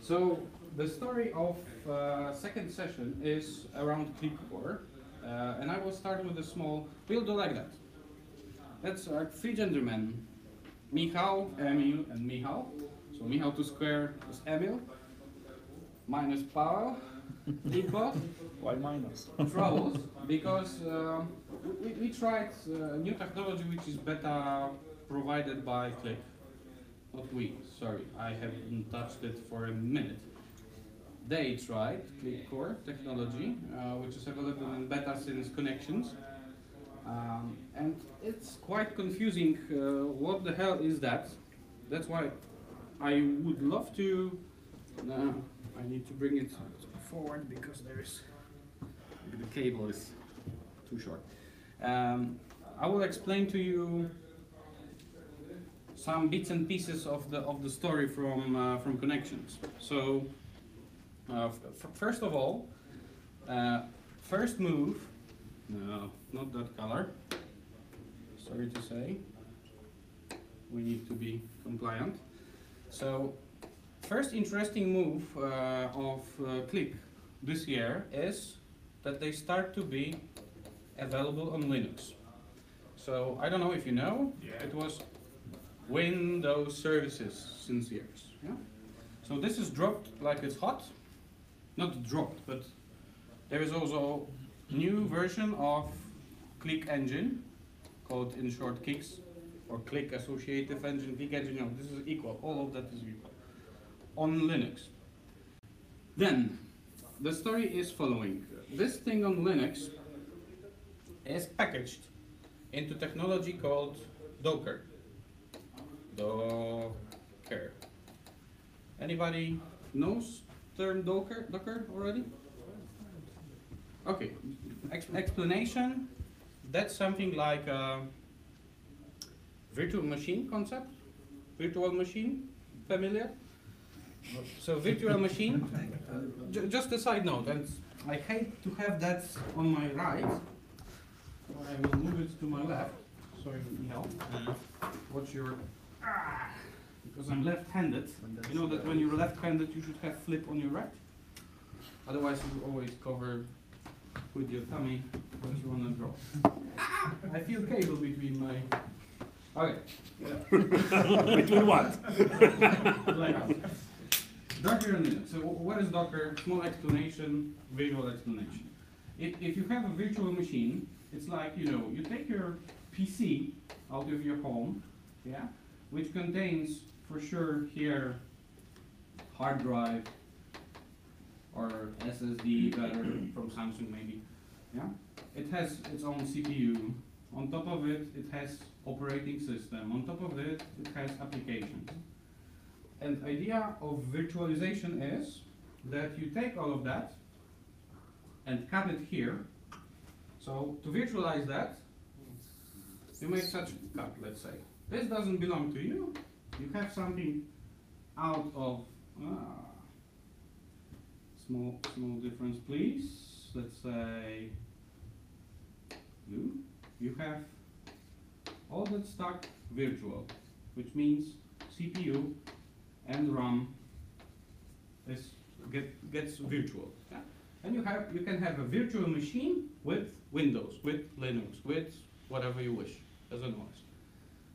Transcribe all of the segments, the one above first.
So the story of second session is around Qlik Core, and I will start with a small. We'll do like that. That's our three gentlemen, Michał, Emil, and Michał. So Michał to square is Emil, minus Paweł, equal. Why minus? Troubles, because we tried new technology which is better provided by Qlik. Not we, sorry, I haven't touched it for a minute. They tried Qlik Core technology, which is available in beta since connections. And it's quite confusing. What the hell is that? That's why I would love to. I need to bring it forward because there is the cable is too short. I will explain to you some bits and pieces of the story from connections. So first of all, first move. No, not that color. Sorry to say. We need to be compliant. So, first interesting move of Qlik this year is that they start to be available on Linux. So, I don't know if you know, it was Windows services since years. Yeah? So this is dropped like it's hot. Not dropped, but there is also new version of Qlik engine, called in short Qix, or Qlik associative engine, Qlik engine, no, this is equal, all of that is equal, on Linux. Then, the story is following. This thing on Linux is packaged into technology called Docker. Docker. Anybody knows term Docker already? Okay, explanation, that's something like a virtual machine concept. Virtual machine, familiar? So virtual machine, just a side note, and I hate to have that on my right, so I will move it to my left. Sorry, Michał. What's your, because I'm left-handed. You know that when you're left-handed you should have flip on your right? Otherwise you always cover with your tummy what you want to draw. I feel cable between my... Okay. Between what? Like Docker and Linux. So what is Docker? Small explanation, visual explanation. If you have a virtual machine, it's like, you know, you take your PC out of your home, yeah, which contains for sure here hard drive, or SSD better from Samsung maybe. Yeah, it has its own CPU. On top of it, it has operating system. On top of it, it has applications. And the idea of virtualization is that you take all of that and cut it here. So to virtualize that, you make such a cut. Let's say this doesn't belong to you. You have something out of. Small difference, please. Let's say blue. You have all that stuck virtual, which means CPU and RAM gets virtual. Yeah? And you can have a virtual machine with Windows, with Linux, with whatever you wish as an OS.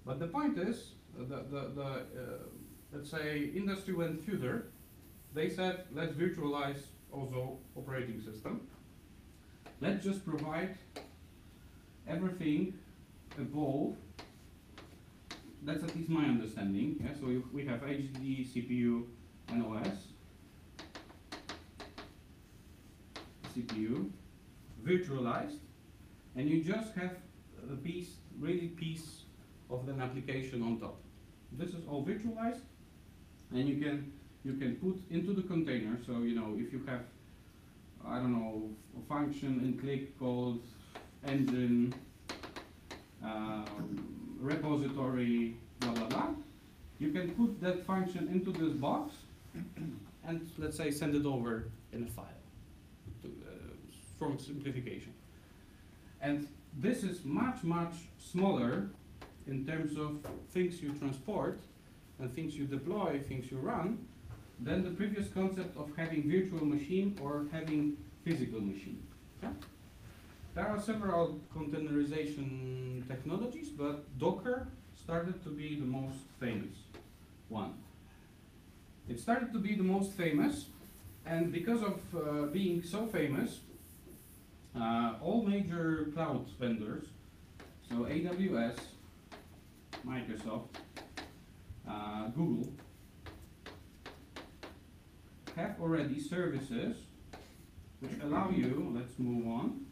But the point is, let's say industry went further. They said, let's virtualize also operating system. Let's just provide everything above. That's at least my understanding. Yeah? So we have HDD, CPU, and OS. CPU, virtualized, and you just have a piece of an application on top. This is all virtualized, and you can put into the container. So you know, if you have, I don't know, a function in Qlik called engine repository blah blah blah, you can put that function into this box and let's say send it over in a file to, for simplification. And this is much smaller in terms of things you transport and things you deploy, things you run, than the previous concept of having virtual machine or having physical machine. Yeah? There are several containerization technologies, but Docker started to be the most famous one. It started to be the most famous, and because of being so famous, all major cloud vendors, so AWS, Microsoft, Google, have already services which allow you, let's move on,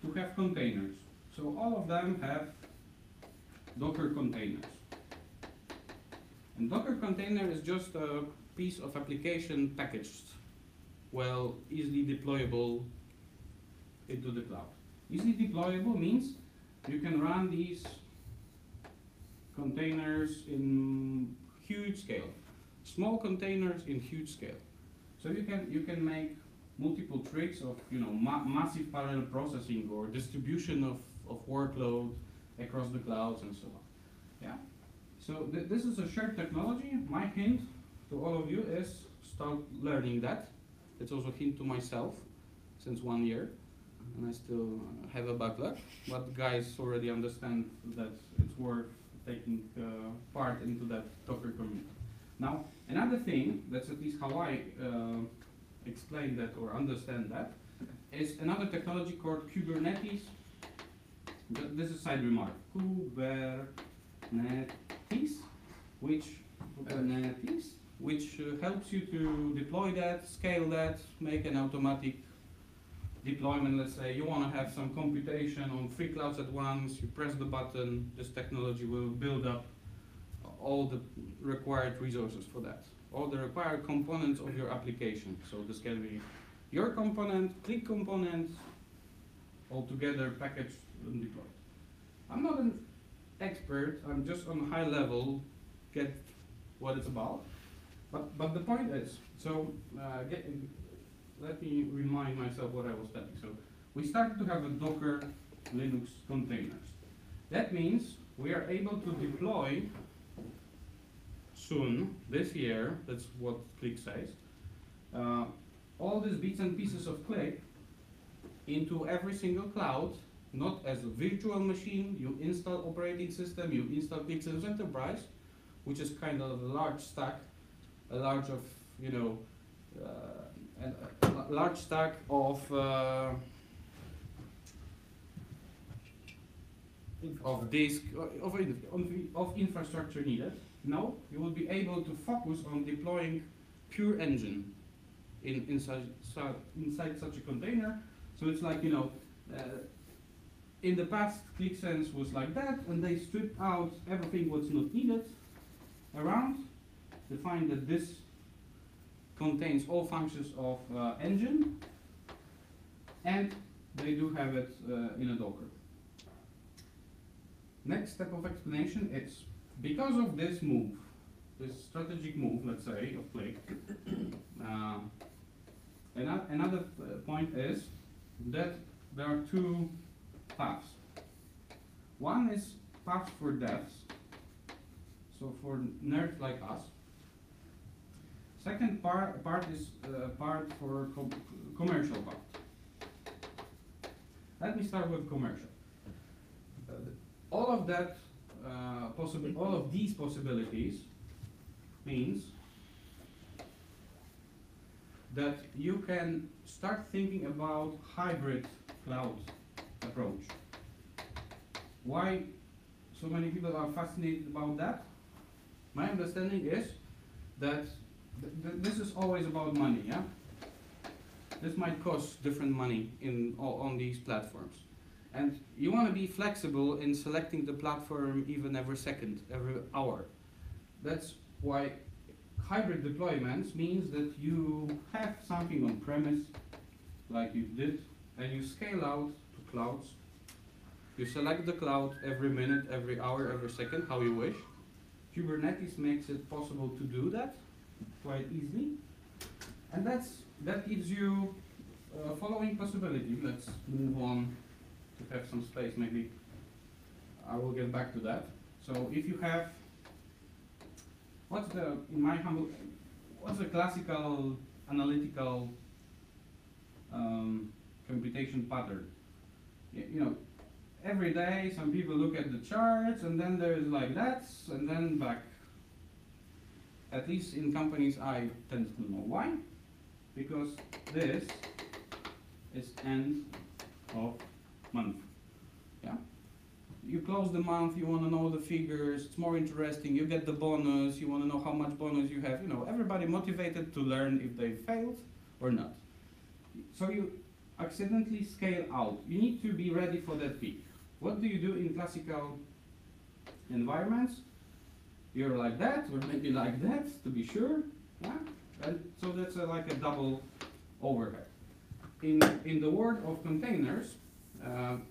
to have containers. So all of them have Docker containers. And Docker container is just a piece of application packaged, well, easily deployable into the cloud. Easily deployable means you can run these containers in huge scale. Small containers in huge scale. So you can make multiple tricks of massive parallel processing or distribution of workload across the clouds and so on. Yeah. So this is a shared technology. My hint to all of you is start learning that. It's also a hint to myself since 1 year, and I still have a backlog. But guys already understand that it's worth taking part into that Docker community. Now, another thing, that's at least how I explain that or understand that, is another technology called Kubernetes. This is side remark. Kubernetes, which helps you to deploy that, scale that, make an automatic deployment. Let's say you want to have some computation on 3 clouds at once, you press the button, this technology will build up all the required resources for that, all the required components of your application. So this can be your component, Qlik component, all together packaged and deployed. I'm not an expert, I'm just on a high level, get what it's about. But the point is, so let me remind myself what I was telling. So we started to have a Docker Linux containers. That means we are able to deploy soon, this year, that's what Qlik says, all these bits and pieces of Qlik into every single cloud, not as a virtual machine. You install operating system, you install Qlik Enterprise, which is kind of a large stack, a large of, a large stack of disk, of infrastructure needed. No, you will be able to focus on deploying pure engine inside such a container. So it's like, in the past, QlikSense was like that, and they stripped out everything what's not needed around. They find that this contains all functions of engine, and they do have it in a Docker. Next step of explanation is, because of this move, this strategic move, let's say, of Qlik, another point is that there are 2 paths. One is path for devs, so for nerds like us. Second part is part for commercial part. Let me start with commercial. All of that, all of these possibilities means that you can start thinking about hybrid cloud approach. Why so many people are fascinated about that? My understanding is that this is always about money, yeah? This might cost different money on these platforms. And you want to be flexible in selecting the platform even every second, every hour. That's why hybrid deployments means that you have something on premise, like you did, and you scale out to clouds. You select the cloud every minute, every hour, every second, how you wish. Kubernetes makes it possible to do that quite easily. And that gives you a following possibility. Let's move on to have some space, maybe I will get back to that. So if you have, in my humble what's a classical analytical computation pattern? You know, every day some people look at the charts and then there's like that and then back. At least in companies I tend to know why. Because this is end of month. Yeah? You close the month, you want to know the figures, it's more interesting, you get the bonus, you want to know how much bonus you have. You know, everybody motivated to learn if they failed or not. So you accidentally scale out. You need to be ready for that peak. What do you do in classical environments? You're like that, or maybe like that, to be sure. Yeah? And so that's like a double overhead. In the world of containers, too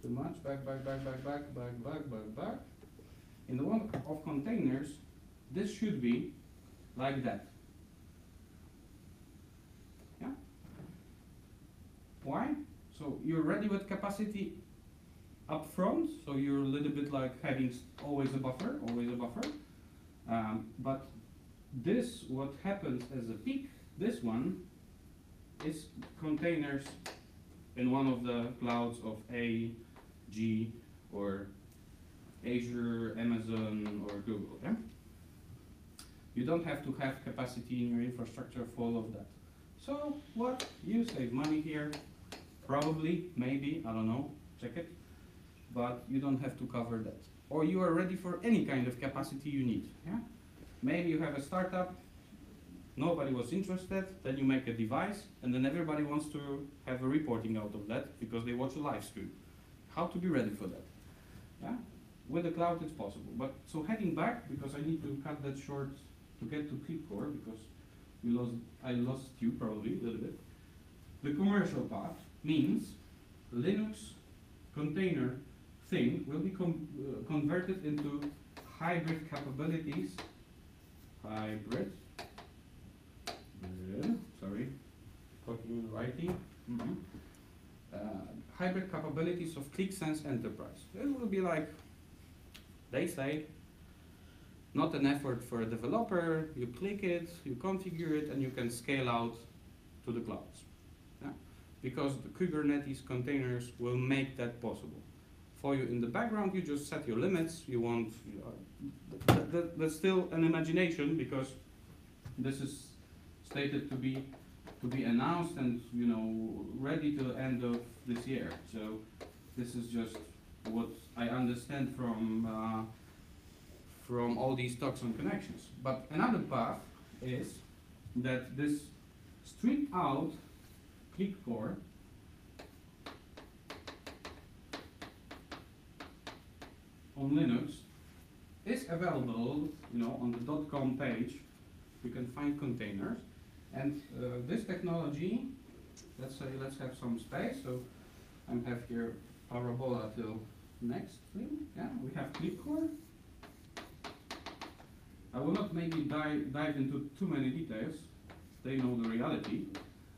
much, back. In the world of containers, this should be like that. Yeah? Why? So you're ready with capacity up front, so you're a little bit like having always a buffer. But this, what happens as a peak, this one is containers in one of the clouds of A, G, or Azure, Amazon, or Google. Yeah? You don't have to have capacity in your infrastructure for all of that. So what? You save money here, probably, maybe, I don't know, check it. But you don't have to cover that. Or you are ready for any kind of capacity you need. Yeah? Maybe you have a startup, nobody was interested, then you make a device, and then everybody wants to have a reporting out of that because they watch a live stream. How to be ready for that? Yeah? With the cloud it's possible. But so heading back, because I need to cut that short to get to Qlik Core, because I lost you probably a little bit. The commercial path means Linux container thing will be converted into hybrid capabilities. Sorry, talking writing. Hybrid capabilities of Qlik Sense Enterprise. It will be like, they say, not an effort for a developer. You click it, you configure it, and you can scale out to the clouds. Yeah? Because the Kubernetes containers will make that possible. For you in the background, you just set your limits. You want, that's still an imagination because this is stated to be announced and ready till end of this year. So this is just what I understand from all these talks on connections. But another path is that this stripped out Qlik Core on Linux is available, on the .com page. You can find containers, and this technology. Let's have some space. So I have here parabola till next thing. Yeah, we have Qlik Core. I will not maybe dive into too many details. They know the reality,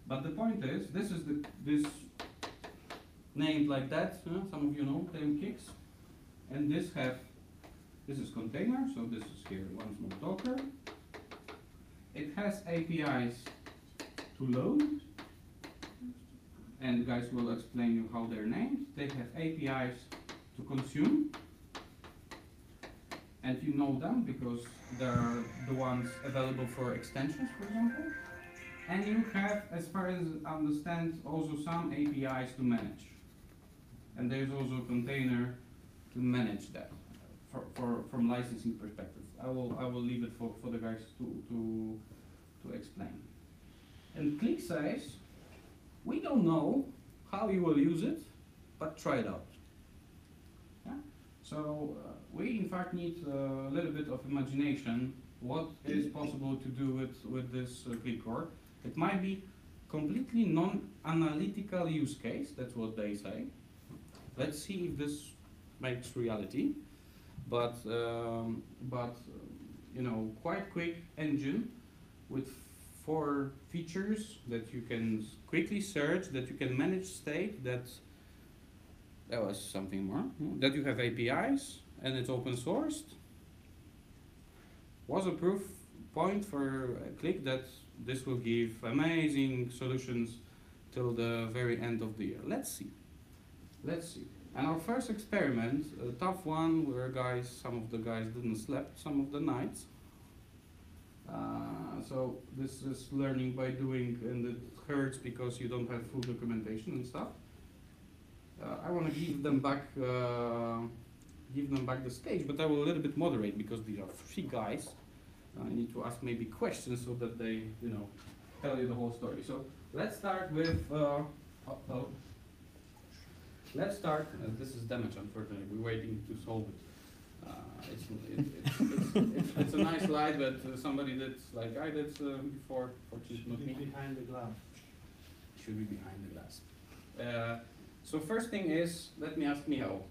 but the point is, this is this named like that. Some of you know kicks. And this is container, so this is here one small Docker. It has APIs to load, and guys will explain you how they're named. They have APIs to consume, and you know them because they're the ones available for extensions, for example. And you have, as far as I understand, also some APIs to manage. And there's also a container to manage that from licensing perspective. I will leave it for the guys to explain. And Qlik says, we don't know how you will use it, but try it out. Yeah? So we in fact need a little bit of imagination. What is possible to do with this Qlik Core? It might be completely non-analytical use case. That's what they say. Let's see if this makes reality, but quite quick engine with 4 features that you can quickly search, that you can manage state, that was something more, that you have APIs and it's open sourced. was a proof point for Qlik that this will give amazing solutions till the very end of the year. Let's see. Let's see. And our first experiment, a tough one, where some of the guys didn't sleep some of the nights. So this is learning by doing, and it hurts because you don't have full documentation and stuff. I want to give them back the stage, but I will a little bit moderate because these are 3 guys. I need to ask maybe questions so that they, tell you the whole story. So let's start with. Let's start. This is damage, unfortunately. We're waiting to solve it. It's a nice slide, but somebody that's like I did before, fortunately not me. Behind the glass. Should be behind the glass. So first thing is, let me ask Michał,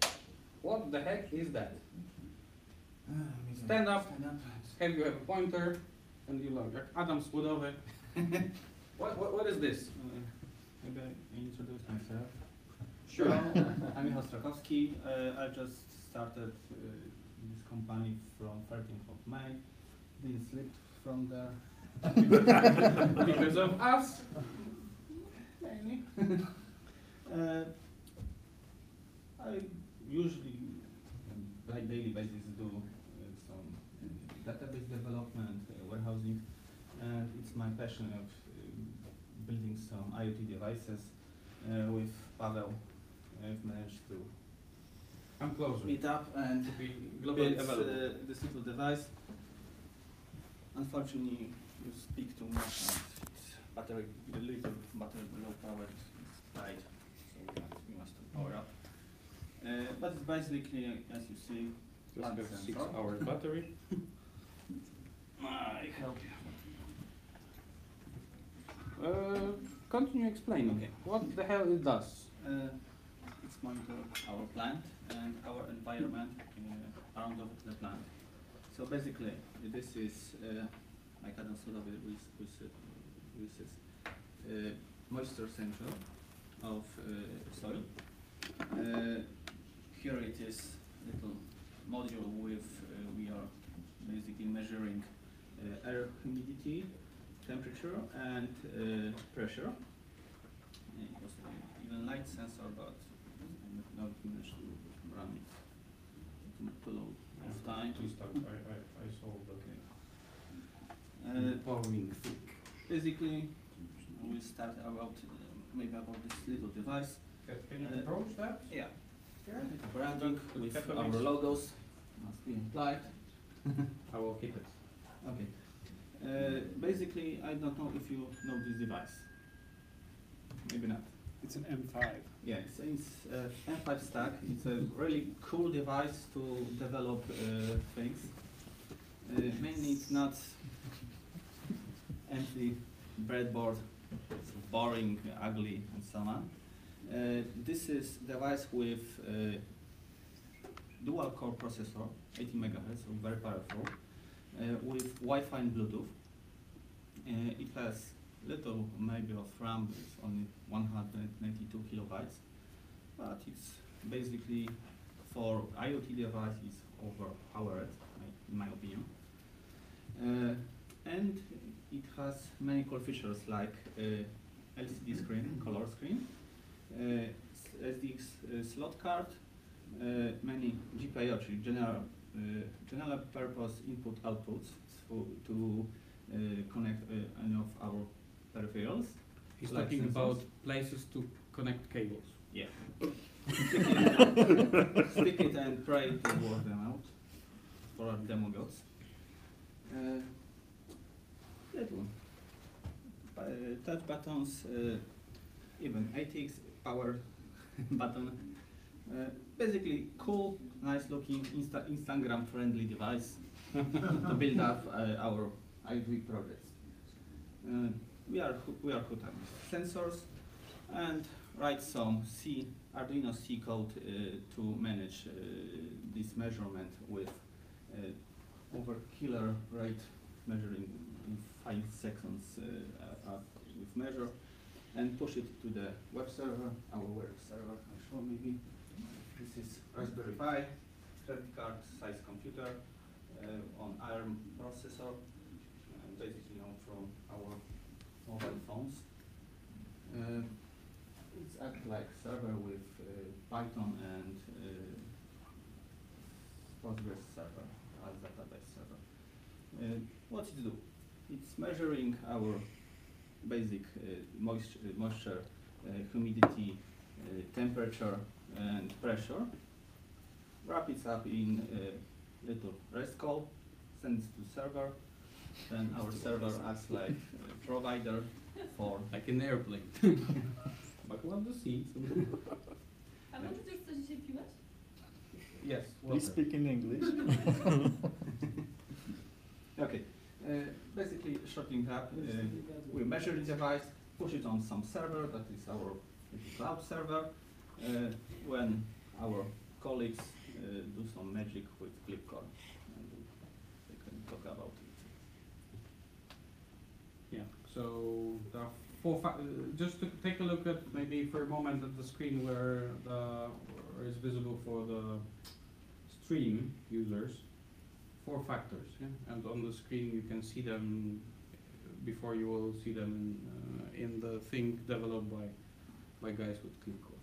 what the heck is that? Stand up. Have you have a pointer? And you look like Adam Słodowy. What is this? Maybe I introduce myself. Sure. I'm Michał Srokowski. I just started this company from 13th of May. Didn't sleep from there. Because of us? Mainly. I usually, like daily basis, do some database development, warehousing, and it's my passion of building some IoT devices. With Paweł, I've managed to meet up and to be globally build available. this little device. Unfortunately, you speak too much and it's the little battery below power is died, so we must power up. But it's basically, as you see, Just plant have sensor. 6 hours battery. I help you. Continue explaining. Okay. What the hell it does? It's monitor our plant and our environment around the plant. So basically, this is like Adam Słodowy uses moisture sensor of soil. Here it is little module with we are basically measuring air humidity, temperature and pressure. It was even light sensor, but I'm not managed to run it too low of time. Please stop. I solved Uh, Powering thick. Basically, we start about maybe about this little device. Can you approach that? Yeah. Here? Branding with our logos must be implied. I will keep it. Okay. Basically, I don't know if you know this device. Maybe not. It's an M5. Yeah, it's M5 stack. It's a really cool device to develop things. Mainly, it's not empty breadboard, it's boring, ugly, and so on. This is device with dual core processor, 80 MHz, so very powerful, with Wi-Fi and Bluetooth. It has little maybe of RAM, it's only 192 kilobytes, but it's basically for IoT devices overpowered, in my opinion. And it has many cool features like LCD screen, color screen, SD slot card, many GPIO, actually general purpose input outputs to connect any of our peripherals. He's like talking sensors. about places to connect cables. Yeah. Stick it and pray to work them out for our demo gods. That one. Touch buttons, even ATX power button. Basically cool, nice looking, Instagram friendly device to build up our IoT projects. We are hooked up with sensors and write some Arduino C code to manage this measurement with over killer rate measuring in 5 seconds with measure and push it to the web server, our web server. I'll show maybe. This is Raspberry Pi, credit card size computer, on ARM processor, basically known from our mobile phones. It's act like server with Python and Postgres server as database server. What it do? It's measuring our basic moisture, humidity, temperature, and pressure. Wrap it up in a little REST call, sends to server, then our server acts like a provider for Like an airplane. But what the seats? A może coś dzisiaj piłeś? Yes. Please speak in English. Okay. Basically, shorting up, we measure the device, push it on some server, that is our cloud server. When our colleagues do some magic with Qlik Core, and they can talk about it. Yeah. So the just to take a look at maybe for a moment at the screen where is visible for the stream users. 4 factors, yeah? And on the screen you can see them before you will see them in the thing developed by guys with Qlik Core.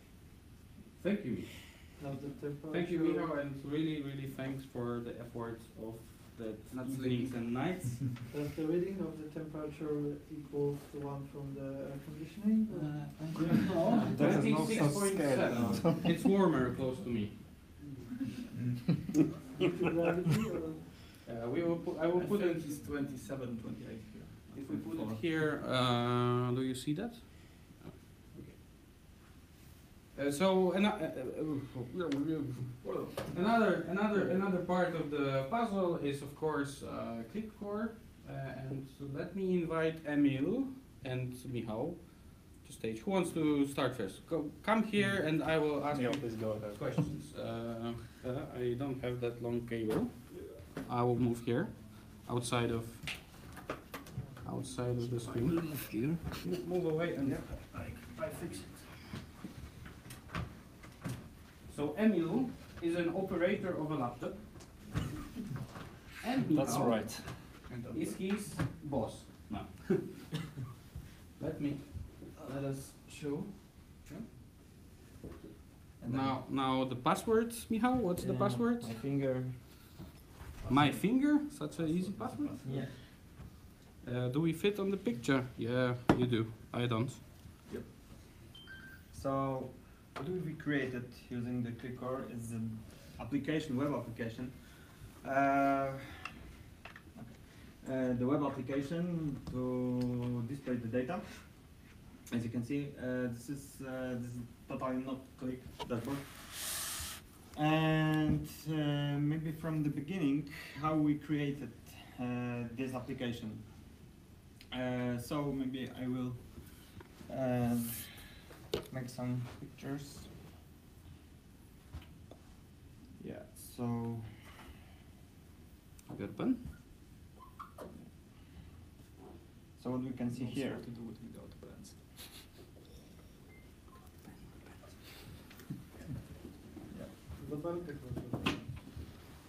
Thank you, Michał. Thank you, Michał, and really thanks for the efforts of the evenings and nights. Does the reading of the temperature equals the one from the air conditioning? No, That is not so 26.7. It's warmer close to me. Gravity or? I will put it. It's 27, 28 here. If we put it here, do you see that? So another part of the puzzle is of course Qlik Core, and so let me invite Emil and Michał to stage. Who wants to start first? Come here, and I will ask you Please go ahead. questions. I don't have that long cable. I will move here, outside of the screen. Move here. Move away and. I fix it. So Emil is an operator of a laptop, and That's Michał right. is his boss. No. Let us show. Now the password, Michał. What's the password? My finger. My finger. Such an easy password. Yeah. Do we fit on the picture? Yeah, you do. I don't. So what we created using the Qlik Core is an application, web application. The web application to display the data. As you can see, this is totally not Qlik dashboard. And maybe from the beginning, how we created this application. So maybe I will make some pictures. Yeah, so Got a pen? so what we can see here. To do it without pens.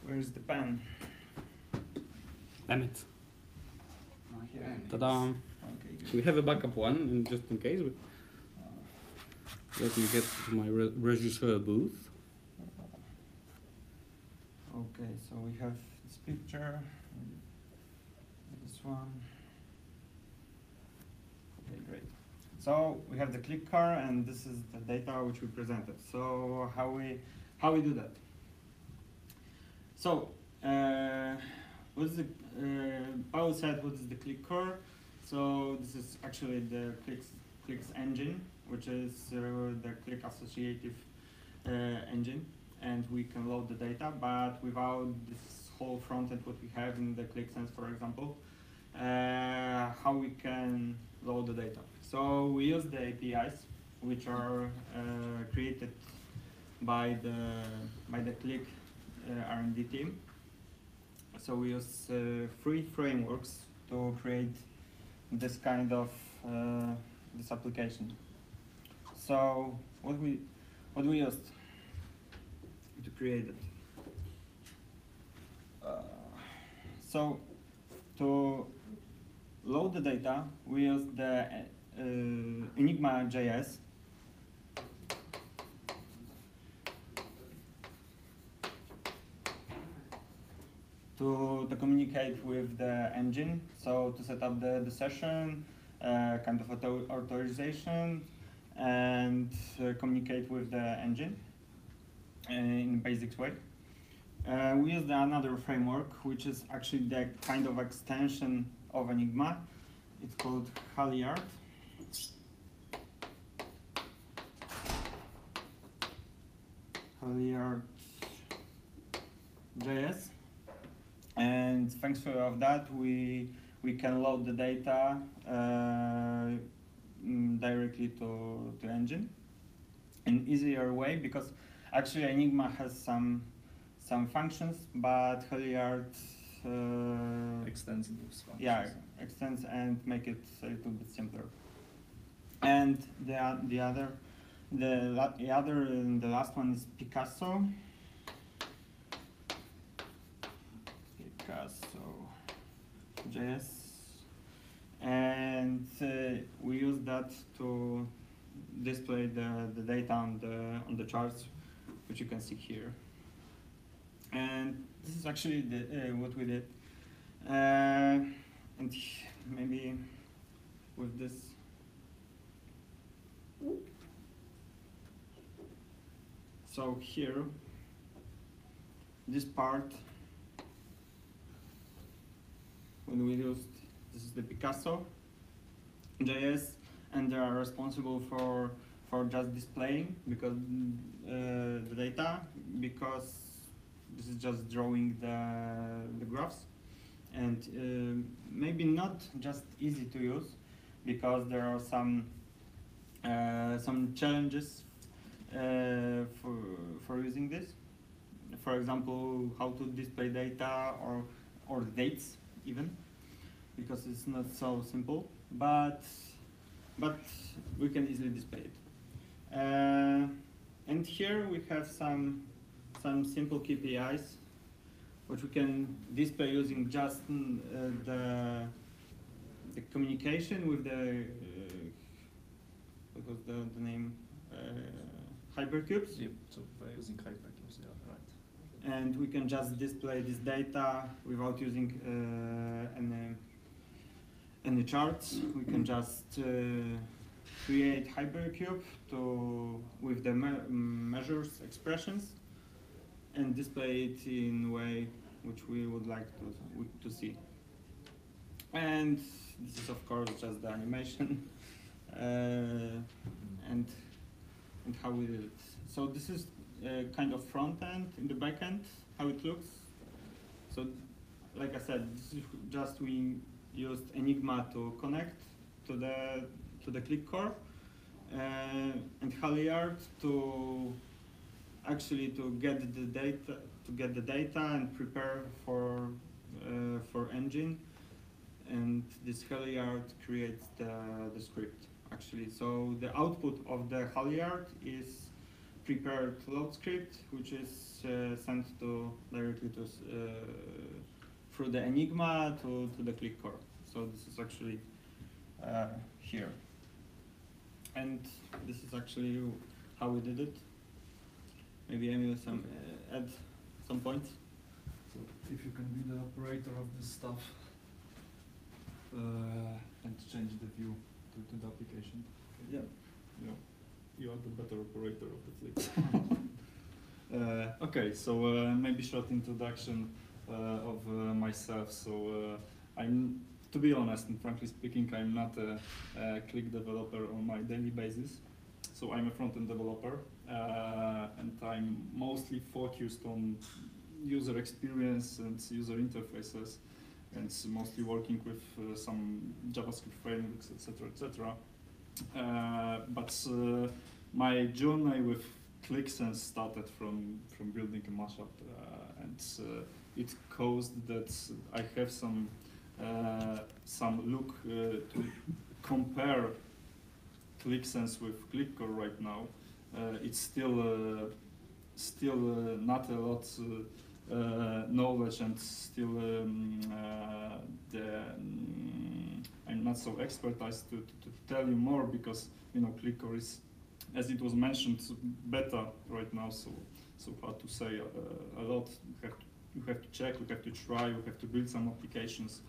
Where's the pen? Damn it. Here. Ta-da. Okay, good. We have a backup one, and just in case. Let me get to my regisseur booth. Okay, so we have this picture, this one. Okay, great. So we have the Qlik Core, and this is the data which we presented. So how we do that? So what's the Paul said what is the Qlik Core? So this is actually the Qlik's engine, which is the Qlik associative engine, and we can load the data, but without this whole front end what we have in the Qlik Sense, for example, how we can load the data. So we use the APIs, which are created by the Qlik R&D team. So we use 3 frameworks to create this kind of this application. So what we used to create it? So to load the data, we use the Enigma.js. To communicate with the engine, so to set up the session, kind of authorization, and communicate with the engine in a basic way. We used another framework, which is actually the kind of extension of Enigma. It's called Halyard. Halyard.js. And thanks to that, we can load the data directly to engine in easier way, because actually Enigma has some functions, but Halyard Extends those functions. yeah, extends and make it a little bit simpler. And the last one is Picasso. Picasso.js, and we use that to display the data on the charts, which you can see here. And this is actually what we did. And maybe with this. So here, this part, when we used, this is the Picasso.js, and they are responsible for just displaying because the data, because this is just drawing the graphs, and maybe not just easy to use, because there are some challenges for using this. For example, how to display data or dates even, because it's not so simple, but we can easily display it. And here we have some simple KPIs, which we can display using just the communication with the what was the name, hypercubes. Yep, so by using hypercubes, yeah, right. And we can just display this data without using any charts. We can just create hypercube with the measures expressions and display it in a way which we would like to see. And this is of course just the animation and how we did it. So this is kind of front end. In the back end, how it looks. So like I said, this is just we used Enigma to connect to the Qlik Core, and Halyard to actually get the data and prepare for engine, and this Halyard creates the script actually. So the output of the Halyard is prepared load script, which is sent directly through the Enigma to the Qlik Core. So this is actually here, and this is actually how we did it. Maybe Emil add some points. So if you can be the operator of this stuff and change the view to the application. Yeah. You are the better operator of the Qlik. Okay, so maybe short introduction of myself. So to be honest and frankly speaking, I'm not a Qlik developer on my daily basis. So I'm a front-end developer, and I'm mostly focused on user experience and user interfaces, and mostly working with some JavaScript frameworks, etc., etc. But my journey with QlikSense started from building a mashup, and it caused that I have some look to compare QlikSense with Qlik Core right now. It's still not a lot knowledge and still I'm not so expertise to tell you more, because Qlik Core is, as it was mentioned, beta right now, so hard to say a lot. You have to check, you have to try, you have to build some applications.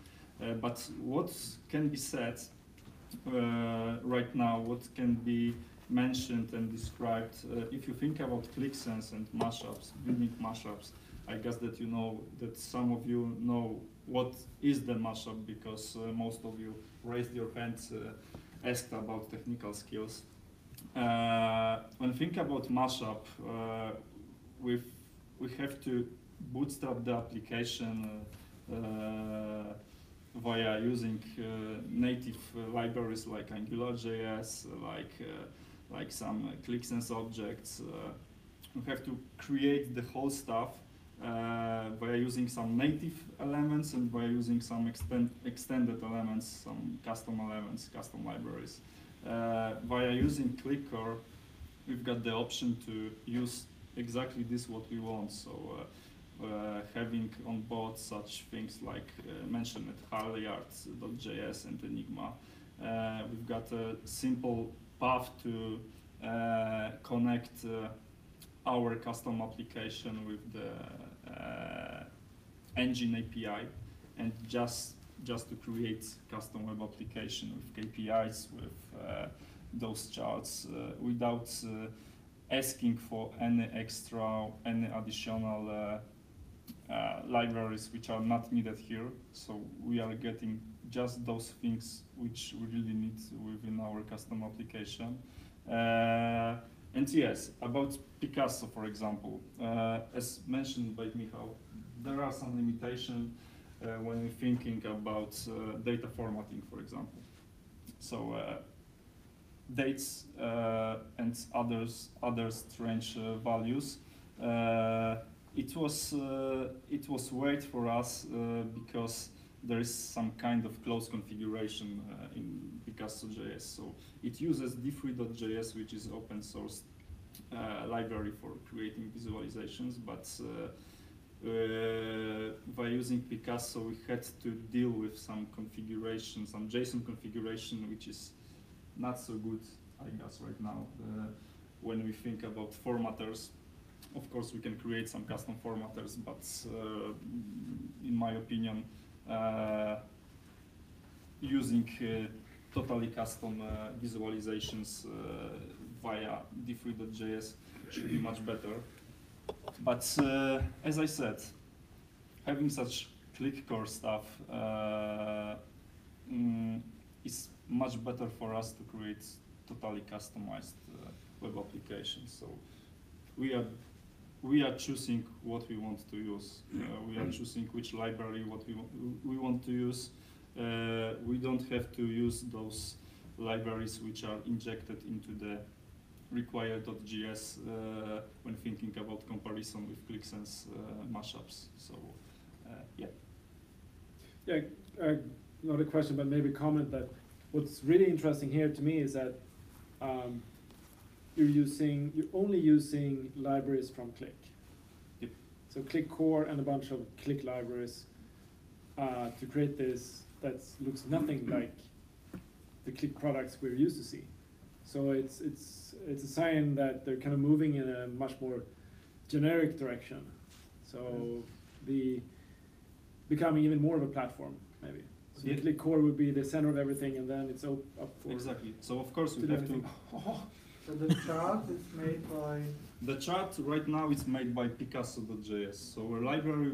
But what can be said right now, what can be mentioned and described, if you think about ClickSense and mashups, building mashups, I guess that that some of you know what is the mashup, because most of you raised your hands, asked about technical skills. When think about mashup, we have to bootstrap the application via using native libraries like Angular.js, like some ClickSense objects. We have to create the whole stuff via using some native elements and by using some extended elements, some custom elements, custom libraries. Via using Qlik Core, we've got the option to use exactly this what we want. So having on board such things like mentioned Halyard.js and Enigma. We've got a simple path to connect our custom application with the engine API, and just to create custom web application with KPIs, with those charts, without asking for any additional libraries which are not needed here. So we are getting just those things which we really need within our custom application. And yes, about Picasso, for example, as mentioned by Michał, there are some limitations when we're thinking about data formatting, for example. So dates and other strange values. It was weird for us because there is some kind of close configuration in Picasso.js. So it uses d3.js, which is open source library for creating visualizations, but by using Picasso, we had to deal with some configuration, some JSON configuration, which is not so good, I guess, right now. When we think about formatters, of course, we can create some custom formatters, but in my opinion, using totally custom visualizations via d3.js should be much better. But as I said, having such Qlik Core stuff is much better for us to create totally customized web applications. So we are choosing what we want to use. We are choosing which library we want to use. We don't have to use those libraries which are injected into the require.js when thinking about comparison with ClickSense mashups. So yeah. Yeah, not a question, but maybe a comment that what's really interesting here to me is that you're only using libraries from Qlik. Yep. So Qlik Core and a bunch of Qlik libraries to create this that looks nothing like the Qlik products we're used to see. So it's a sign that they're kind of moving in a much more generic direction. So becoming even more of a platform, maybe. So Yeah. Qlik Core would be the center of everything, and then it's up for Exactly. So of course we do have to. everything. So the chart is made by. The chart right now is made by Picasso.js. So a library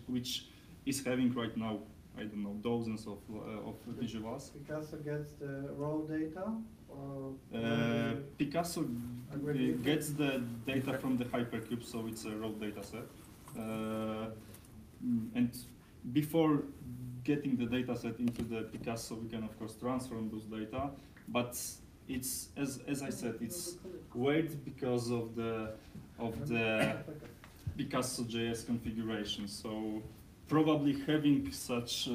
which is having right now, I don't know, dozens of visuals. Picasso gets the raw data, or Picasso Aggregate? gets the data from the Hypercube, so it's a raw data set. And before getting the data set into the Picasso, we can of course transform those data, but it's as I said, it's weird because of the Picasso.js configuration. So probably having such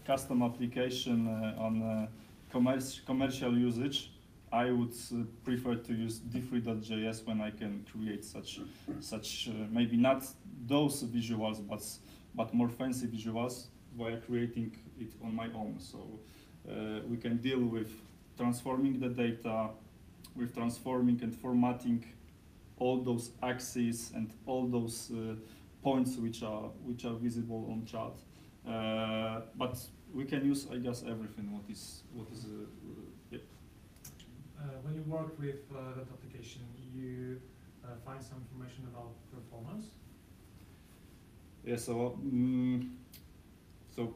custom application on commercial usage, I would prefer to use d3.js when I can create such maybe not those visuals, but more fancy visuals while creating it on my own. So we can deal with transforming the data, with transforming and formatting all those axes and all those points which are visible on chart. But we can use, I guess, everything. What is yeah. When you work with that application, you find some information about performance. Yeah. So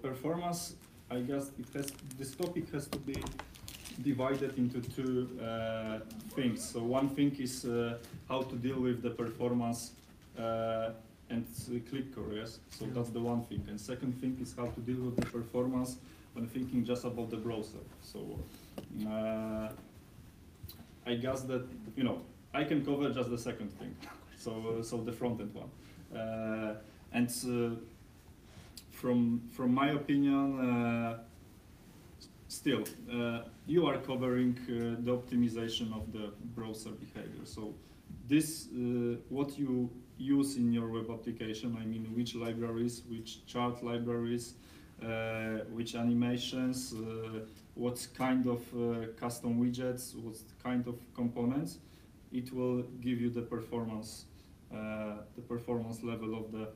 performance, I guess this topic has to be divided into two things. So one thing is how to deal with the performance and Qlik Core, yes? So that's the one thing. And second thing is how to deal with the performance when thinking just about the browser. So I guess that, I can cover just the second thing. So the front-end one. And from my opinion, still, you are covering the optimization of the browser behavior. So this, what you use in your web application, I mean, which libraries, which chart libraries, which animations, what kind of custom widgets, what kind of components, it will give you the performance level of the,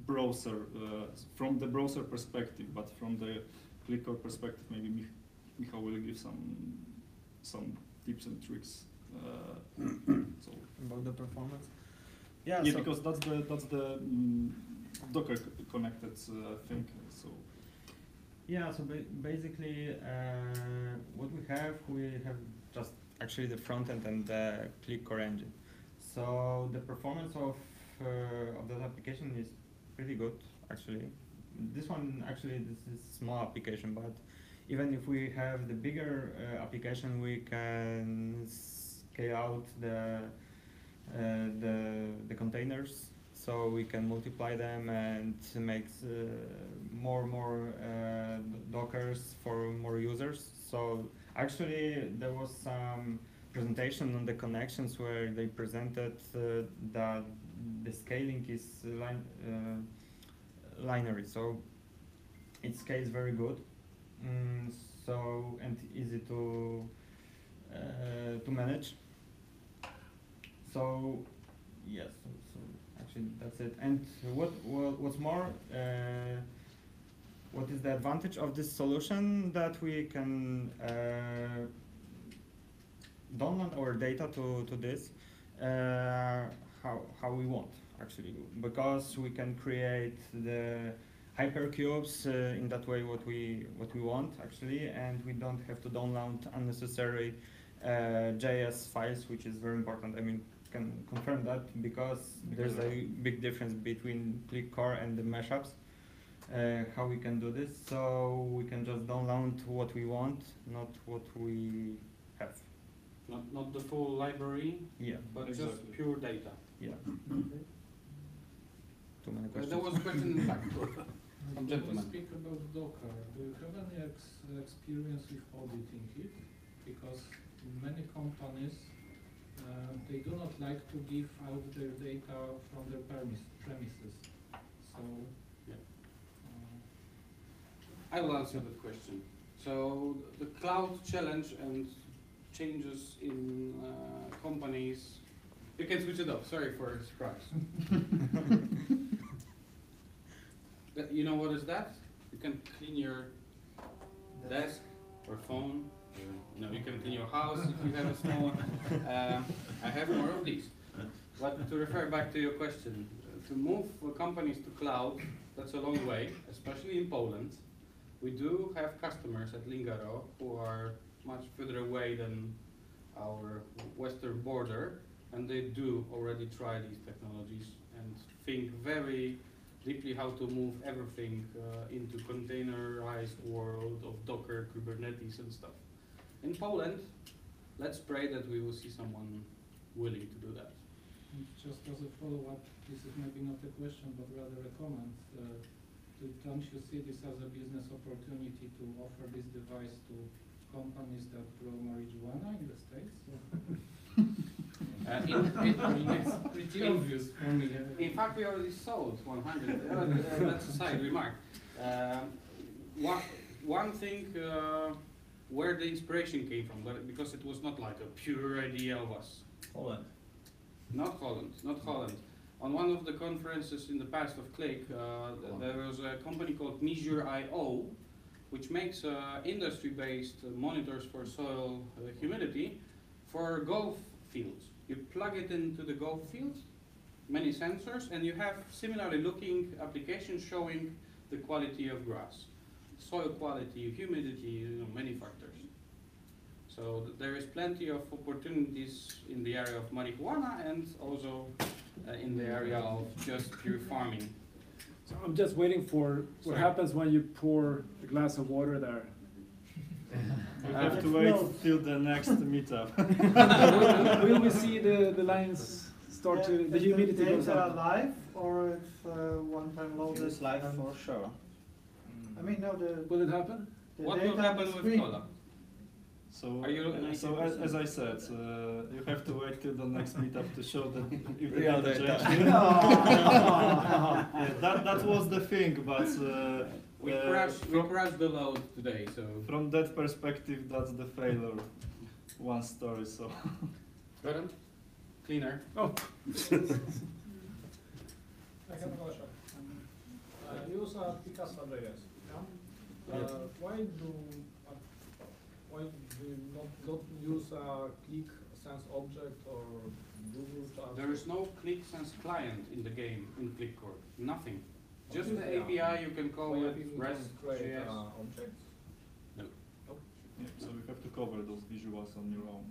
browser, from the browser perspective, but from the Qlik Core perspective, maybe Michał will give some tips and tricks. So About the performance? yeah, so because that's the Docker connected thing. So yeah, so basically what we have just actually the front end and the Qlik Core engine. So the performance of that application is pretty good actually. This is a small application, but even if we have the bigger application, we can scale out the containers, so we can multiply them and make more Dockers for more users. So actually, there was some presentation on the connections where they presented that the scaling is linear, so it scales very good. So and easy to manage. So yes, so actually that's it. And what's more, what is the advantage of this solution? That we can download our data to this how we want actually, because we can create the hypercubes in that way what we want actually, and we don't have to download unnecessary JS files, which is very important. I mean, can confirm that because there's a big difference between Qlik Core and the mashups. How we can do this? So we can just download what we want, not what we have. Not the full library, Yeah. but Exactly. just pure data. Yeah. Too many questions. There was a question in the back. When Gentlemen. we speak about Docker, do you have any experience with auditing it? Because in many companies, they do not like to give out their data from their premises. So, Yeah. I will answer that question. So the cloud challenge and changes in companies. You can switch it up. Sorry for a surprise. You know what is that? You can clean your desk or phone. You can clean your house if you have a small one. I have more of these. But to refer back to your question, to move companies to cloud, that's a long way, especially in Poland. We do have customers at Lingaro who are much further away than our western border, and they do already try these technologies and think very deeply how to move everything into containerized world of Docker, Kubernetes and stuff. In Poland, let's pray that we will see someone willing to do that. and just as a follow-up, this is maybe not a question, but rather a comment. Don't you see this as a business opportunity to offer this device to companies that grow marijuana in the States? It's pretty obvious for me. In fact, we already sold 100. That's a side remark. One thing where the inspiration came from, because it was not like a pure idea of us. Holland. Not Holland, not Holland. On one of the conferences in the past of Qlik, there was a company called Measure.io, which makes industry-based monitors for soil humidity for golf fields. You plug it into the golf fields, many sensors, and you have similarly looking applications showing the quality of grass, soil quality, humidity, many factors. So there is plenty of opportunities in the area of marijuana and also in the area of just pure farming. So I'm just waiting for what happens when you pour a glass of water there. We have to wait till the next meetup. Will we see the lines start to, the humidity goes data up? live or it's one-time loaded? It's live for sure. I mean, no, the Will it happen? What data will happen with screen. Cola? So, Are you as I said, you have to wait till the next meetup to show that if the Real data data. changed. Yeah, that was the thing, but We crashed the load today, so. from that perspective, that's the failure. One story. So. Roland? Cleaner. Oh, I have a question. Use Picasso.js. Why do you not use a Qlik Sense object or Google Chat? There is no Qlik Sense client in the game in Qlik Core. Nothing. Just the Yeah. API you can call Why it you can create REST.js. objects? Yeah, so you have to cover those visuals on your own.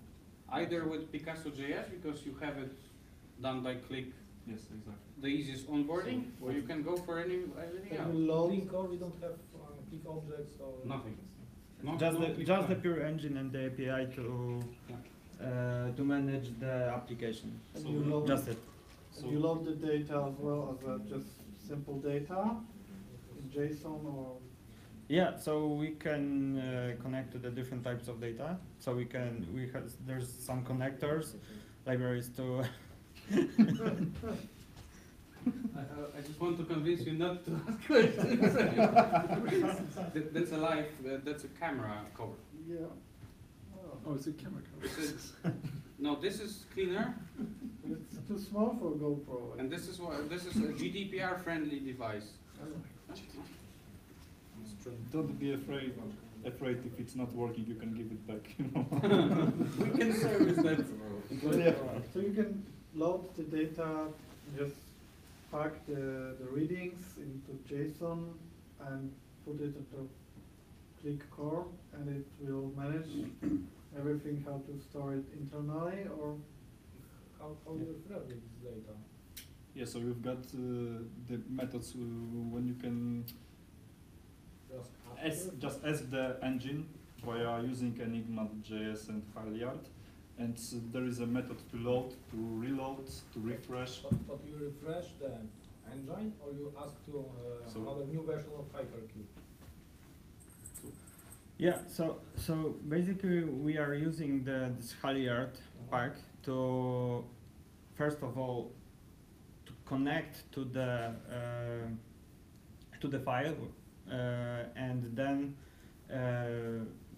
Either with Picasso.js because you have it done by Qlik, Yes, exactly. the easiest onboarding, or you can go for anything else. Qlik Core, we don't have Qlik objects or Nothing. Just No the Qlik just the client. pure engine and the API to manage the application. And you load, Just it. So you load the data as well as just simple data in JSON or Yeah, so we can connect to the different types of data. So there's some connectors, libraries to. I just want to convince you not to ask questions. That's a live, that's a camera cover. yeah. oh, it's a camera cover. No, this is cleaner, It's too small for GoPro. and this is a GDPR friendly device. don't be afraid if it's not working. You can give it back. You know. We can service that. So you can load the data, just pack the readings into JSON and put it into Qlik Core, and it will manage everything, how to store it internally, or how do you grab this data? Yeah, so you've got the methods when you can just ask the engine via using Enigma.js and Halyard, and there is a method to load, to reload, to refresh. But you refresh the engine or you ask to So- another new version of HyperQ? Yeah, so basically we are using this Halyard pack to first of all to connect to the file and then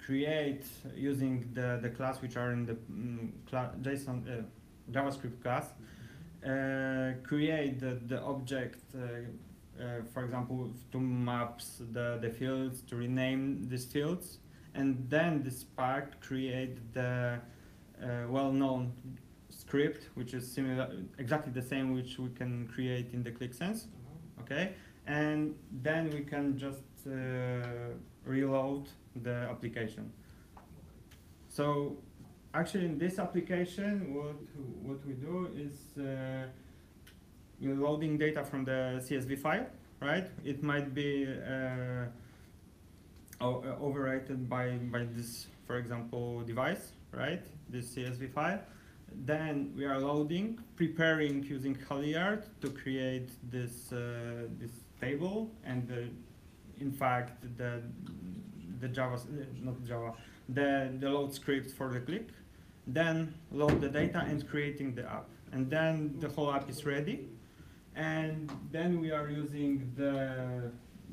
create using the class which are in the JSON JavaScript class, create the object, for example, to maps the fields, to rename these fields, and then this pack create the well-known script, which is similar, exactly the same, which we can create in the Qlik Sense. Okay, and then we can just reload the application. So actually in this application what we do is we're loading data from the CSV file, right? It might be overwritten by this, for example, device, right? This CSV file. Then we are loading, preparing using Halyard to create this this table, and in fact the Java, not Java, the load script for the Qlik, then load the data and creating the app. And then the whole app is ready. And then we are using the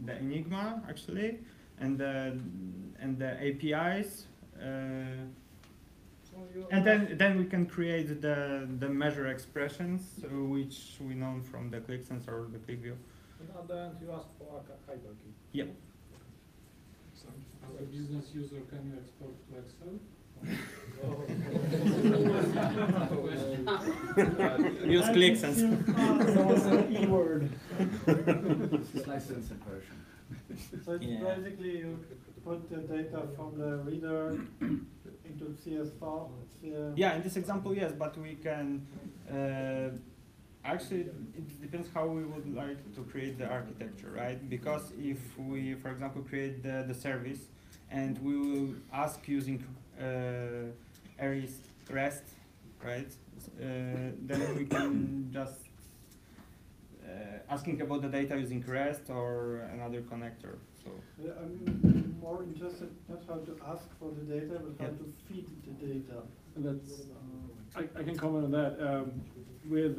Enigma actually, and the APIs. And then we can create the measure expressions, which we know from the Qlik sensor or the Qlik view. And at the end, you ask for a hierarchy. Yep. So, as a business user, can you export to Excel? Use Qlik sensor. That was an E-word. This is licensed version. So it's basically you put the data from the reader into CS4. Yeah, in this example, yes, but we can actually it depends how we would like to create the architecture, right? Because if we, for example, create the service and we will ask using REST, right? Then we can just asking about the data using REST or another connector. So I'm more interested not how to ask for the data, but how to feed the data. That's, I can comment on that. With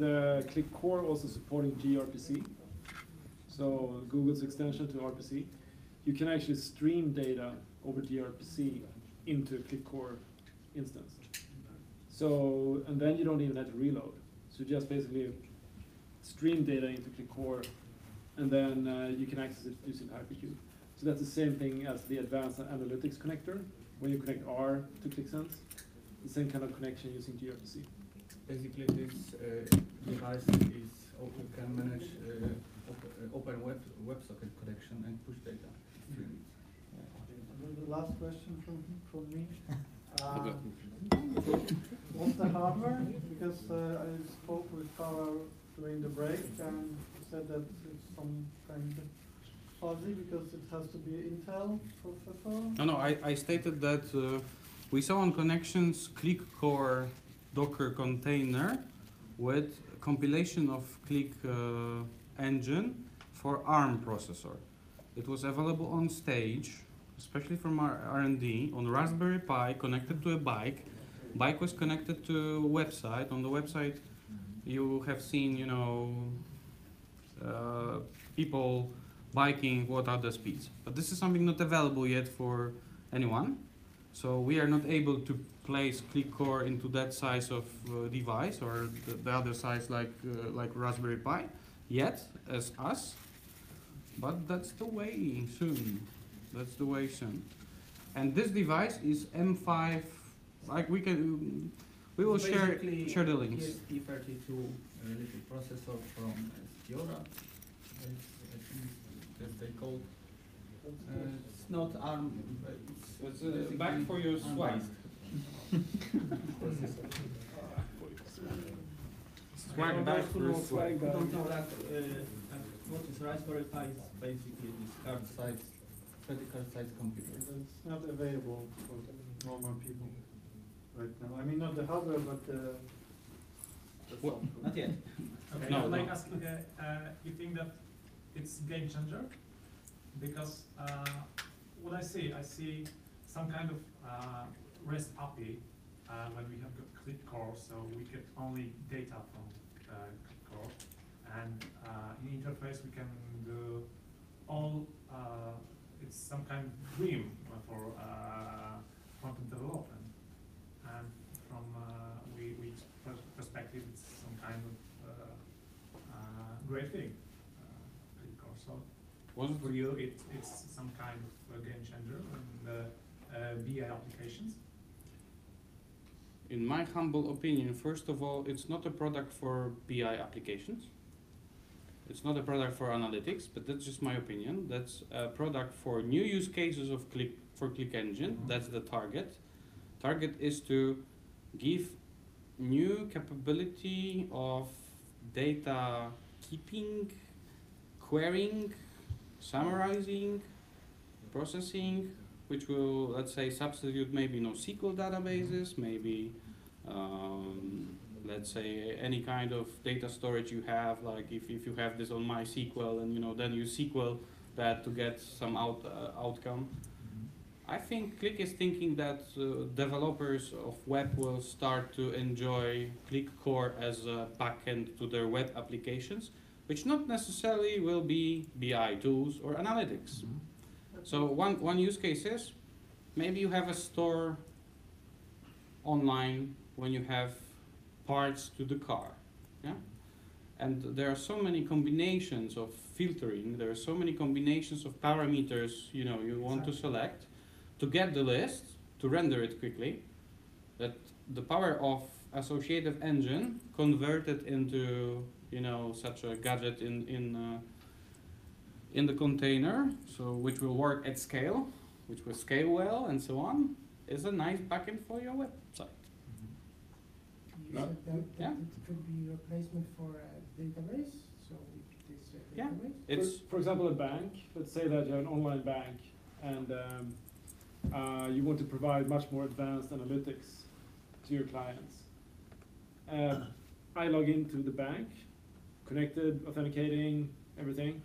Qlik Core also supporting gRPC, so Google's extension to RPC, you can actually stream data over gRPC into a Qlik Core instance. So, and then you don't even have to reload. So just basically stream data into Qlik Core, and then you can access it using Hypercube. So that's the same thing as the advanced analytics connector. When you connect R to QlikSense, the same kind of connection using gRPC. Basically, this device is can manage open WebSocket connection and push data. The last question from me. What's the hardware? Because I spoke with Tara during the break and said that it's some kind of fuzzy because it has to be Intel processor. No, I stated that we saw on connections Qlik Core Docker container with compilation of Qlik engine for ARM processor. It was available on stage, especially from our R&D, on Raspberry Pi connected to a bike. Bike was connected to a website. On the website, you have seen, you know, people biking, what are the speeds. But this is something not available yet for anyone. So we are not able to place Qlik Core into that size of device or the other size like Raspberry Pi yet as us. But that's the way soon. That's the way soon. And this device is M5. Like we will share the links. ESP32 little processor from Stiora. That's they call. It's not ARM. It's back for your swipe. Swag back for swag back. Don't know that what is Raspberry Pi is basically this card size, credit card size computer. It's not available for normal people right now. I mean, not the hardware, but the software. Not yet. Okay, No, I'd like no. ask you think that it's game changer? Because what I see some kind of REST API when we have got Qlik Core, so we get only data from Qlik Core, and in interface we can do all. It's some kind of dream for front-end development, and from we perspective, it's some kind of great thing. Qlik Core. So for you, it's some kind of game changer in BI applications. In my humble opinion, first of all, it's not a product for BI applications. It's not a product for analytics, but that's just my opinion. That's a product for new use cases of Qlik engine. That's the target. Target is to give new capability of data keeping, querying, summarizing, processing, which will, let's say, substitute maybe NoSQL databases, maybe let's say any kind of data storage you have, like if you have this on MySQL and then you SQL that to get some outcome. I think Qlik is thinking that developers of web will start to enjoy Qlik Core as a backend to their web applications, which not necessarily will be BI tools or analytics. So one use case is, maybe you have a store online when you have parts to the car, yeah? And there are so many combinations of filtering, there are so many combinations of parameters, you know, you want to select to get the list, to render it quickly, that the power of associative engine converted into, you know, such a gadget in the container, so which will work at scale, which will scale well and so on, is a nice backend for your website. You said that Yeah. it could be replacement for a database, so this Yeah. database. It's For example, a bank. Let's say that you have an online bank and you want to provide much more advanced analytics to your clients. I log into the bank, connected, authenticating, everything.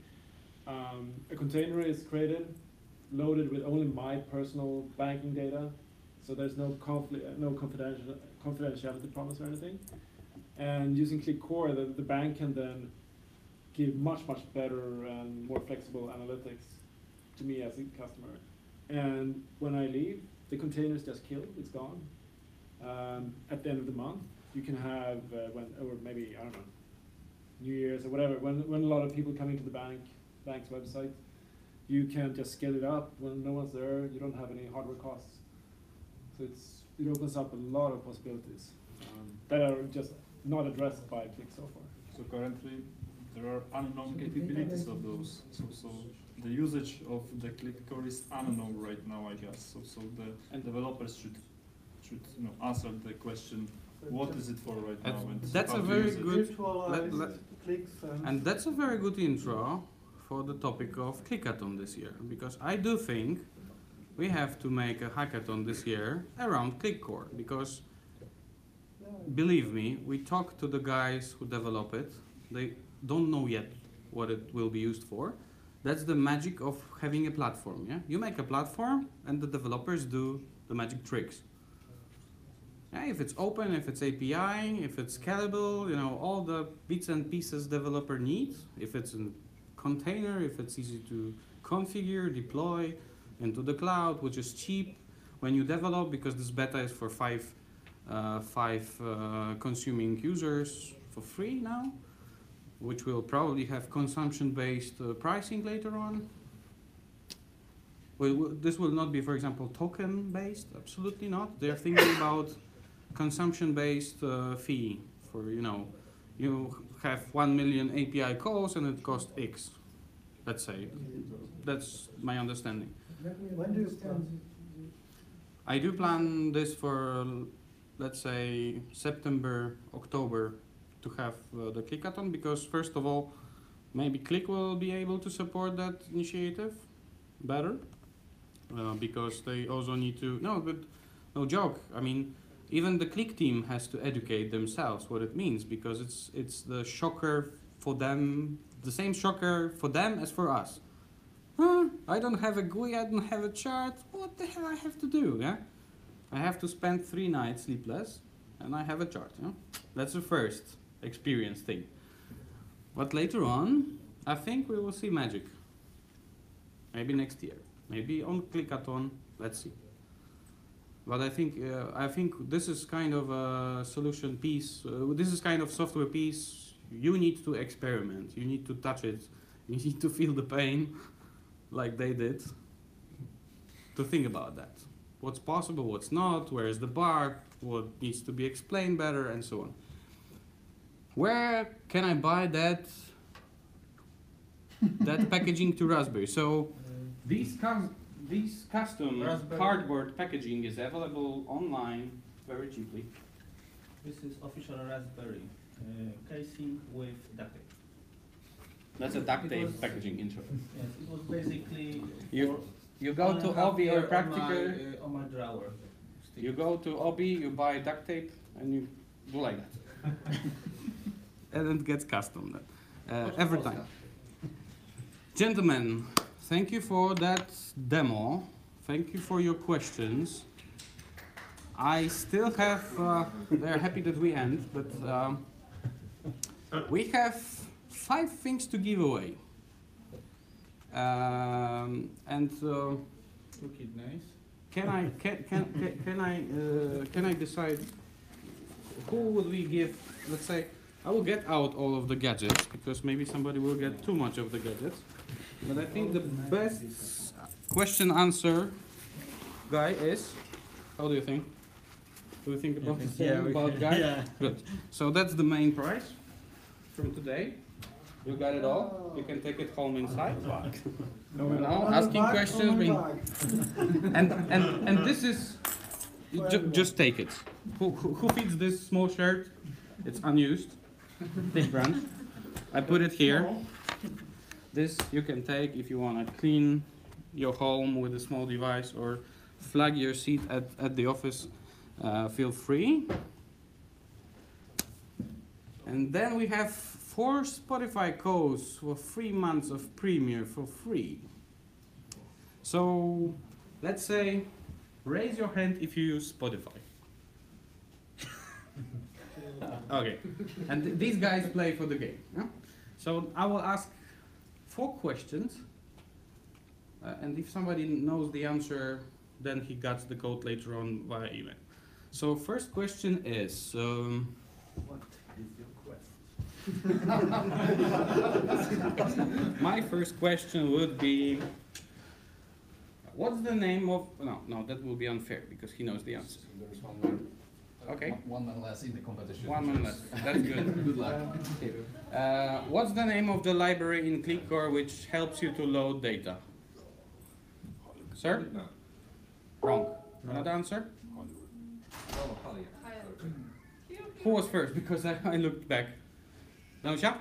A container is created, loaded with only my personal banking data, so there's no confidentiality promise or anything. And using Qlik Core, the bank can then give much better and more flexible analytics to me as a customer. And when I leave, the container is just killed, it's gone. At the end of the month, you can have, or maybe, I don't know, New Year's or whatever, when a lot of people come into the bank's website, you can just scale it up when no one's there, you don't have any hardware costs. So it opens up a lot of possibilities that are just not addressed by Qlik so far. So currently, there are unknown capabilities of those. So the usage of the Qlik Core is unknown right now, I guess. So the developers should answer the question, what is it for right now? And that's how a to very use it. good, Virtualized clicks and that's a very good intro for the topic of Hackathon this year, because I do think we have to make a hackathon this year around Qlik Core, because believe me, we talked to the guys who develop it. They don't know yet what it will be used for. That's the magic of having a platform, yeah? You make a platform and the developers do the magic tricks. Yeah, if it's open, if it's API, if it's scalable, you know, all the bits and pieces developer needs, if it's a container, if it's easy to configure, deploy into the cloud, which is cheap when you develop, because this beta is for five consuming users for free now, which will probably have consumption-based pricing later on. Well, this will not be, for example, token-based. Absolutely not. They're thinking about consumption-based fee for, you know, you have 1 million API calls and it costs X, let's say. That's my understanding. When do you plan? I do plan this for, let's say, September, October, to have the Hackathon, because first of all, maybe Qlik will be able to support that initiative better, because they also need to, no joke, I mean, even the Qlik team has to educate themselves what it means, because it's the shocker for them, the same shocker for them as for us. I don't have a GUI, I don't have a chart, what the hell I have to do, yeah? I have to spend 3 nights sleepless, and I have a chart, yeah? That's the first experience thing. But later on, I think we will see magic. Maybe next year, maybe on Hackathon, let's see. But I think this is kind of a solution piece, this is kind of software piece, you need to experiment, you need to touch it, you need to feel the pain, like they did, to think about that. What's possible, what's not, where is the bug, what needs to be explained better, and so on. Where can I buy that packaging to Raspberry? So these custom Raspberry. cardboard packaging is available online very cheaply. This is official Raspberry casing with duct tape. That's a duct It tape was- packaging intro. Yes, it was basically You go to Obi or Practical, on my drawer. you go to Obi, you buy duct tape, and you do like that. And it gets custom then, every time. Gentlemen, thank you for that demo. Thank you for your questions. I still have, they're happy that we end, but we have 5 things to give away. Look it nice. Can I decide who would we give? Let's say I will get out all of the gadgets because maybe somebody will get too much of the gadgets. But I think the best question answer guy is. How do you think? Do you think about the same about guy? Yeah. Good. So that's the main prize from today. You got it all. You can take it home inside. Now asking questions, and this is just take it. Who feeds this small shirt? It's unused. Big brand. I put it here. This you can take if you want to clean your home with a small device or flag your seat at the office. Feel free. And then we have 4 Spotify codes for 3 months of Premiere for free. So let's say, raise your hand if you use Spotify. Okay, and these guys play for the game. Yeah? So I will ask 4 questions, and if somebody knows the answer, then he gets the code later on via email. So first question is, What is your quest? my first question would be, what's the name of, no, that will be unfair because he knows the answer. There's one man. Okay. One man less in the competition. 1 man less, that's good. Good luck. What's the name of the library in Qlik Core which helps you to load data? Sir? No. Wrong. Another answer? Oh, Halyard. Who was first? Because I looked back. Danusia?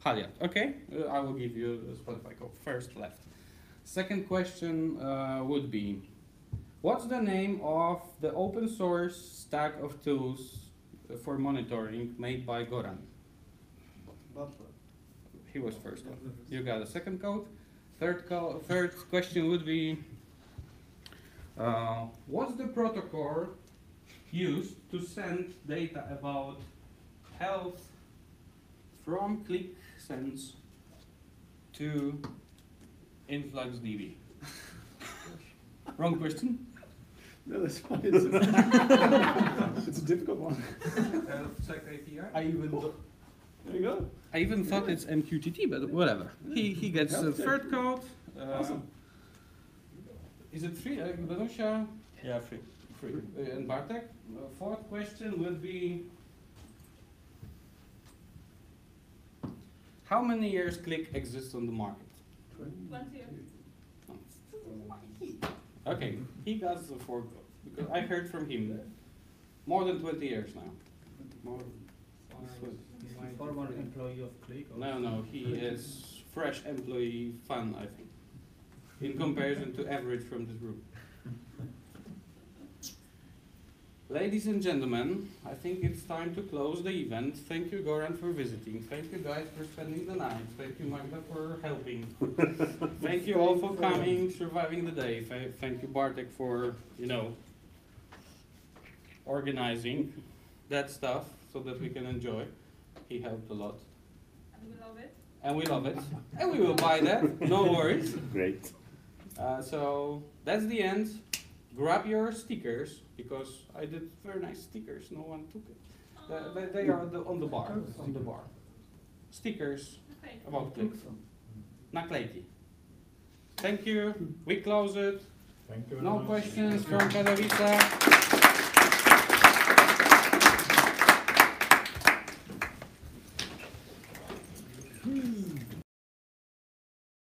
Halyard. Okay, I will give you the Spotify code. First left. Second question would be, what's the name of the open source stack of tools for monitoring made by Goran? Butler. He was first one. You got a second code. Third question would be, what's the protocol used to send data about health from Qlik Sense to InfluxDB? Wrong question. No, that's fine. It's a difficult one. Check API. There you go. I even thought it's MQTT, but whatever. He gets the third code. Awesome. Is it 3? Danusia? Yeah, free. 3. And Bartek? Fourth question would be, how many years Qlik exists on the market? 20 years. Okay, he got the 4 code, because I heard from him more than 20 years now. More. Former employee of Qlik. No, he is fresh employee fun, I think, in comparison to average from this group. Ladies and gentlemen, I think it's time to close the event. Thank you, Goran, for visiting. Thank you, guys, for spending the night. Thank you, Magda, for helping. Thank you all for coming, surviving the day. Thank you, Bartek, for, organizing that stuff so that we can enjoy. He helped a lot. And we love it. And we love it. And we will buy that, no worries. Great. So that's the end. Grab your stickers, because I did very nice stickers. No one took it. They are on the bar. On the bar. Stickers Okay. about Qlik. Naklejki. Thank you. We close it. Thank you. No questions from Katowice.